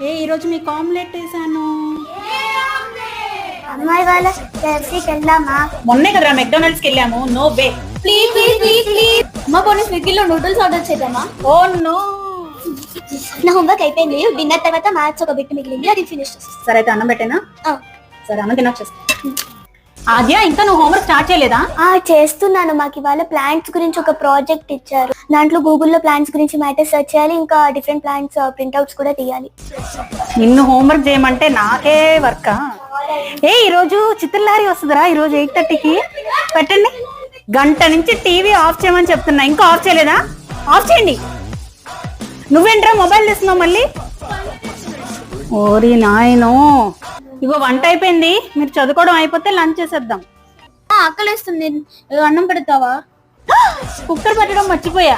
ఈరోజు మీకు ఆమ్లెట్ వేసాను. అమ్మాయి వాళ్ళ KFCకి వెళ్దామా? మొన్నే కదరా మెక్డానల్డ్స్ కి వెళ్ళాము. No way. Please please please please అమ్మ, కొన్ని స్విగ్గీలో నూడిల్స్ ఆర్డర్ చేద్దామా? Oh no. నా హోంవర్క్ అయిపోయింది. డిన్నర్ తర్వాత మ్యాథ్స్ ఒక బిట్ మిగిలింది, అది ఫినిష్ చేస్తాను. సరే అయితే అన్నం పెట్టేనా? సరే అన్నం తినొచ్చేస్తా. ఆద్య, ఇంకా నువ్వు హోంవర్క్ స్టార్ట్ చేయలేదా? చేస్తున్నాను. మాకు ఇవాళ ప్లాంట్స్ గురించి ఒక ప్రాజెక్ట్ ఇచ్చారు. దాంట్లో గూగుల్లో ప్లాంట్స్ గురించి మ్యాటర్ సెర్చ్ చేయాలి, ఇంకా డిఫరెంట్ ప్లాంట్స్ ప్రింట్అవుట్స్ కూడా తీయాలి. నిన్ను హోంవర్క్ చేయమంటే నాకే వర్కా? ఈరోజు చిత్రలారీ వస్తుందిరా, ఈరోజు 8:30కి. పెట్టండి. గంట నుంచి టీవీ ఆఫ్ చేయమని చెప్తున్నా, ఇంకా ఆఫ్ చేయలేదా? ఆఫ్ చేయండి. నువ్వేంట్రా మొబైల్ తీస్తున్నావు మళ్ళీ? ఓరి నాయనో. ఇగో వంట అయిపోయింది, మీరు చదువుకోవడం అయిపోతే లంచ్ చేసేద్దాం. ఆకలిస్తుంది, అన్నం పెడతావా? కుక్కర్ పెట్టడం మర్చిపోయా.